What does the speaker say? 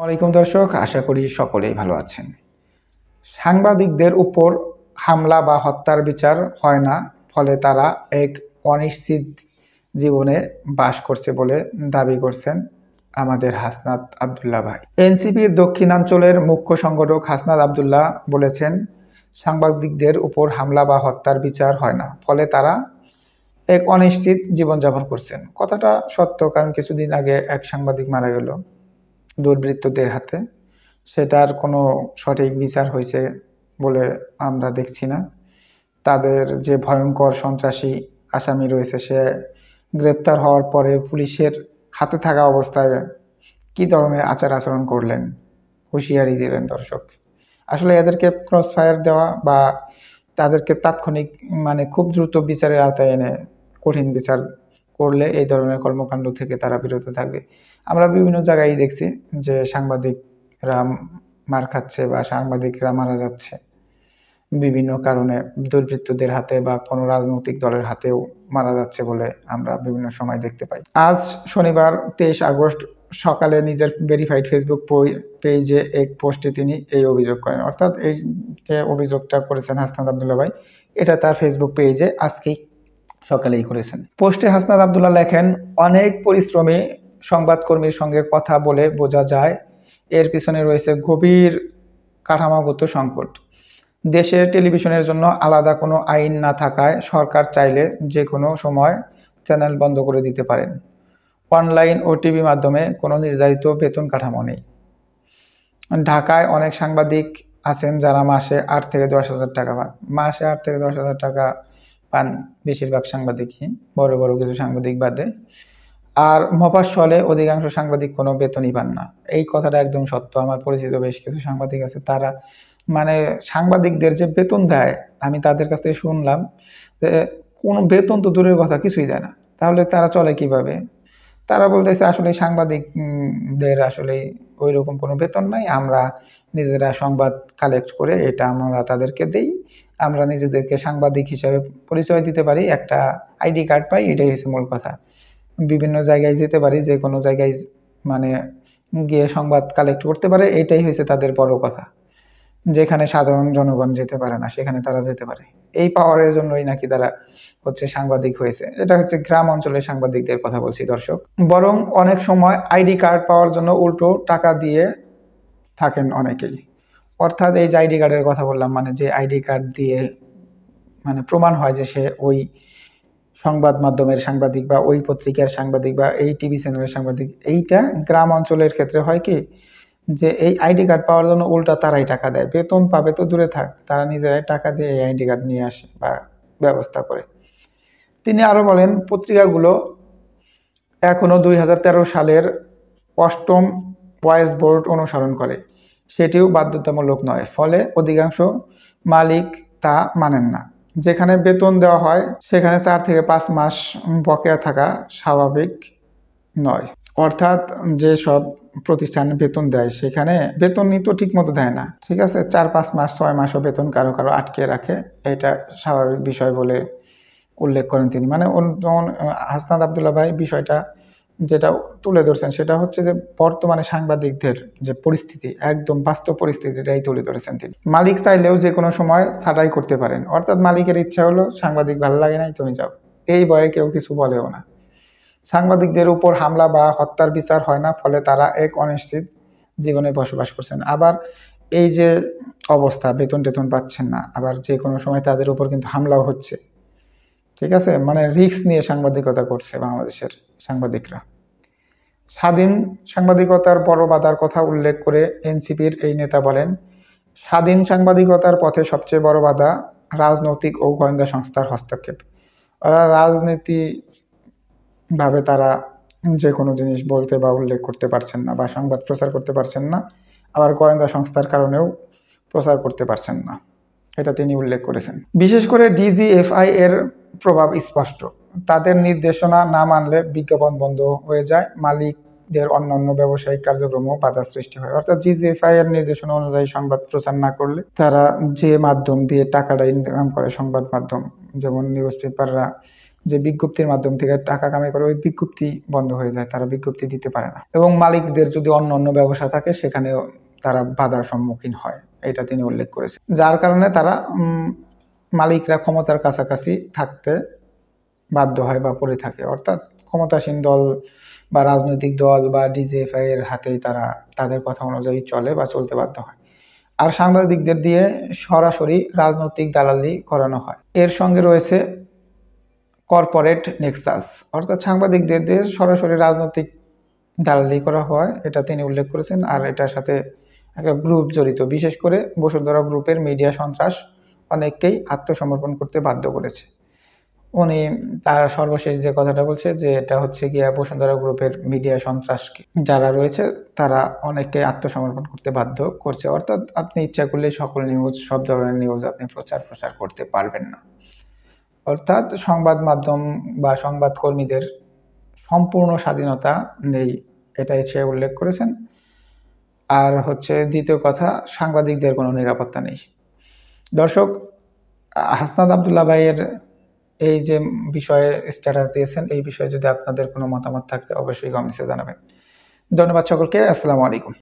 ওয়ালাইকুম দর্শক, আশা করি সকলেই ভালো আছেন। সাংবাদিকদের উপর হামলা বা হত্যার বিচার হয় না, ফলে তারা এক অনিশ্চিত জীবনে বাস করছে বলে দাবি করছেন আমাদের হাসনাত আবদুল্লাহ ভাই। এনসিপির দক্ষিণাঞ্চলের মুখ্য সংগঠক হাসনাত আবদুল্লাহ বলেছেন, সাংবাদিকদের উপর হামলা বা হত্যার বিচার হয় না, ফলে তারা এক অনিশ্চিত জীবনযাপন করছেন। কথাটা সত্য, কারণ কিছুদিন আগে এক সাংবাদিক মারা গেল দুর্বৃত্তদের হাতে। সেটার কোনো সঠিক বিচার হয়েছে বলে আমরা দেখছি না। তাদের যে ভয়ঙ্কর সন্ত্রাসী আসামি রয়েছে, সে গ্রেপ্তার হওয়ার পরে পুলিশের হাতে থাকা অবস্থায় কি ধরনের আচার আচরণ করলেন, হুঁশিয়ারি দিলেন দর্শক। আসলে এদেরকে ক্রস ফায়ার দেওয়া বা তাদেরকে তাৎক্ষণিক খুব দ্রুত বিচারের আওতায় এনে কঠিন বিচার করলে এই ধরনের কর্মকাণ্ড থেকে তারা বিরত থাকবে। আমরা বিভিন্ন জায়গায় দেখছি যে সাংবাদিকরা মার খাচ্ছে বা সাংবাদিকরা মারা যাচ্ছে বিভিন্ন কারণে, দুর্বৃত্তদের হাতে বা কোনো রাজনৈতিক দলের হাতেও মারা যাচ্ছে বলে আমরা বিভিন্ন সময় দেখতে পাই। আজ শনিবার 23 আগস্ট সকালে নিজের ভেরিফাইড ফেসবুক পেজে এক পোস্টে তিনি এই অভিযোগ করেন। অর্থাৎ এই যে অভিযোগটা করেছেন হাসনাত আবদুল্লাহ ভাই, এটা তার ফেসবুক পেজে আজকেই সকালেই করেছেন। পোস্টে হাসনাত আবদুল্লাহ লেখেন, অনেক পরিশ্রমী সংবাদকর্মীর সঙ্গে কথা বলে বোঝা যায় এর পিছনে রয়েছে গভীর কাঠামোগত সংকট। দেশের টেলিভিশনের জন্য আলাদা কোনো আইন না থাকায় সরকার চাইলে যে কোনো সময় চ্যানেল বন্ধ করে দিতে পারেন। অনলাইন ও টিভি মাধ্যমে কোনো নির্ধারিত বেতন কাঠামো নেই। ঢাকায় অনেক সাংবাদিক আছেন যারা মাসে 8 থেকে 10,000 টাকা পান। মাসে 8 থেকে 10,000 টাকা পান বেশিরভাগ সাংবাদিকই, বড় বড় কিছু সাংবাদিক বাদে। আর মফস্বলে অধিকাংশ সাংবাদিক কোনো বেতনই পান না। এই কথাটা একদম সত্য। আমার পরিচিত বেশ কিছু সাংবাদিক আছে, তারা সাংবাদিকদের যে বেতন দেয়, আমি তাদের কাছ থেকে শুনলাম যে কোনো বেতন তো দূরের কথা, কিছুই দেয় না। তাহলে তারা চলে কিভাবে? তারা বলতেছে আসলে সাংবাদিকদের আসলে ওই রকম কোনো বেতন নাই, আমরা নিজেরা সংবাদ কালেক্ট করে এটা আমরা তাদেরকে দেই, আমরা নিজেদেরকে সাংবাদিক হিসাবে পরিচয় দিতে পারি, একটা আইডি কার্ড পাই, এটাই হচ্ছে মূল কথা। বিভিন্ন জায়গায় যেতে পারি, যে কোনো জায়গায় গিয়ে সংবাদ কালেক্ট করতে পারে, এটাই হয়েছে তাদের বড় কথা। যেখানে সাধারণ জনগণ যেতে পারে না, সেখানে তারা যেতে পারে। এই পাওয়ারের জন্যই নাকি তারা সাংবাদিক হয়েছে। এটা হচ্ছে গ্রাম অঞ্চলের সাংবাদিকদের কথা বলছি দর্শক। বরং অনেক সময় আইডি কার্ড পাওয়ার জন্য উল্টো টাকা দিয়ে থাকেন অনেকেই। অর্থাৎ এই যে আইডি কার্ডের কথা বললাম, যে আইডি কার্ড দিয়ে প্রমাণ হয় যে সে ওই সংবাদ মাধ্যমের সাংবাদিক বা ওই পত্রিকার সাংবাদিক বা এই টিভি চ্যানেলের সাংবাদিক। এইটা গ্রাম অঞ্চলের ক্ষেত্রে হয় কি, যে এই আইডি কার্ড পাওয়ার জন্য উল্টা তারাই টাকা দেয়। বেতন পাবে তো দূরে থাক, তারা নিজেরাই টাকা দিয়ে এই আইডি কার্ড নিয়ে আসে বা ব্যবস্থা করে। তিনি আরো বলেন, পত্রিকাগুলো এখনো 2013 সালের 8ম ওয়াইজ বোর্ড অনুসরণ করে, সেটিও বাধ্যতামূলক নয়, ফলে অধিকাংশ মালিক তা মানেন না। যেখানে বেতন দেওয়া হয় সেখানে 4 থেকে 5 মাস বকেয়া থাকা স্বাভাবিক নয়। অর্থাৎ যে সব প্রতিষ্ঠান বেতন দেয় সেখানে বেতনই তো ঠিক মতো দেয় না, ঠিক আছে, 4-5 মাস 6 মাসও বেতন কারো কারো আটকে রাখে, এটা স্বাভাবিক বিষয় বলে উল্লেখ করেন তিনি। হাসনাত আবদুল্লাহ ভাই বিষয়টা যেটা তুলে ধরছেন সেটা হচ্ছে যে বর্তমানে সাংবাদিকদের যে পরিস্থিতি, একদম বাস্তব পরিস্থিতিটাই তুলে ধরেছেন তিনি। মালিক চাইলেও যে কোনো সময় ছাঁটাই করতে পারেন। অর্থাৎ মালিকের ইচ্ছা হলো সাংবাদিক ভালো লাগে নাই, তুমি যাও, এই ভয়ে কেউ কিছু বলেও না। সাংবাদিকদের উপর হামলা বা হত্যার বিচার হয় না, ফলে তারা এক অনিশ্চিত জীবনে বসবাস করছেন। আবার এই যে অবস্থা, বেতন টেতন পাচ্ছেন না, আবার যে কোনো সময় তাদের উপর কিন্তু হামলাও হচ্ছে, ঠিক আছে। রিস্ক নিয়ে সাংবাদিকতা করছে বাংলাদেশের সাংবাদিকরা। স্বাধীন সাংবাদিকতার বড় বাধার কথা উল্লেখ করে এনসিপির এই নেতা বলেন, স্বাধীন সাংবাদিকতার পথে সবচেয়ে বড় বাধা রাজনৈতিক ও গোয়েন্দা সংস্থার হস্তক্ষেপ। রাজনীতি ভাবে তারা যে কোনো জিনিস বলতে বা উল্লেখ করতে পারছেন না বা সংবাদ প্রচার করতে পারছেন না, আবার গোয়েন্দা সংস্থার কারণেও প্রচার করতে পারছেন না, এটা তিনি উল্লেখ করেছেন। বিশেষ করে ডিজিএফআই এর প্রভাব স্পষ্ট। তাদের নির্দেশনা না মানলে বিজ্ঞাপন বন্ধ হয়ে যায়, মালিকদের অন্যান্য ব্যবসায়িক কার্যক্রমও বাধা সৃষ্টি হয়। অর্থাৎ ডিজিএফআই এর নির্দেশনা অনুযায়ী সংবাদ প্রচার না করলে তারা যে মাধ্যম দিয়ে টাকাটা ইনকাম করে, সংবাদ মাধ্যম যেমন নিউজ পেপাররা যে বিজ্ঞপ্তির মাধ্যম থেকে টাকা কামাই করে ওই বিজ্ঞপ্তি বন্ধ হয়ে যায়, তারা বিজ্ঞপ্তি দিতে পারে না। এবং মালিকদের যদি অন্য ব্যবসা থাকে সেখানেও তারা বাধার সম্মুখীন হয়, এটা তিনি উল্লেখ করেছেন। যার কারণে তারা মালিকরা ক্ষমতার কাছাকাছি থাকতে বাধ্য হয় বা পড়ে থাকে, অর্থাৎ ক্ষমতাসীন দল বা রাজনৈতিক দল বা ডিজিএফআই এর হাতেই তারা তাদের কথা অনুযায়ী চলে বা চলতে বাধ্য হয়। আর সাংবাদিকদের দিয়ে সরাসরি রাজনৈতিক দালালি করানো হয়। এর সঙ্গে রয়েছে কর্পোরেট নেক্সাস, অর্থাৎ সাংবাদিকদের দিয়ে সরাসরি রাজনৈতিক দালালি করা হয়, এটা তিনি উল্লেখ করেছেন। আর এটার সাথে একটা গ্রুপ জড়িত, বিশেষ করে বসুন্ধরা গ্রুপের মিডিয়া সন্ত্রাস অনেককেই আত্মসমর্পণ করতে বাধ্য করেছে। উনি তার সর্বশেষ যে কথাটা বলছে যে এটা হচ্ছে গিয়া বসুন্ধরা গ্রুপের মিডিয়া সন্ত্রাস যারা রয়েছে তারা অনেককে আত্মসমর্পণ করতে বাধ্য করছে, অর্থাৎ আপনি ইচ্ছা করলে সকল নিউজ, সব ধরনের নিউজ আপনি প্রচার করতে পারবেন না। অর্থাৎ সংবাদ মাধ্যম বা সংবাদ কর্মীদের সম্পূর্ণ স্বাধীনতা নেই, এটাই সে উল্লেখ করেছেন। আর হচ্ছে দ্বিতীয় কথা, সাংবাদিকদের কোনো নিরাপত্তা নেই। দর্শক, হাসনাত আবদুল্লাহ ভাইয়ের এই যে বিষয়ে স্ট্যাটাস দিয়েছেন, এই বিষয়ে যদি আপনাদের কোনো মতামত থাকে অবশ্যই কমেন্টসে জানাবেন। ধন্যবাদ সকলকে, আসসালামু আলাইকুম।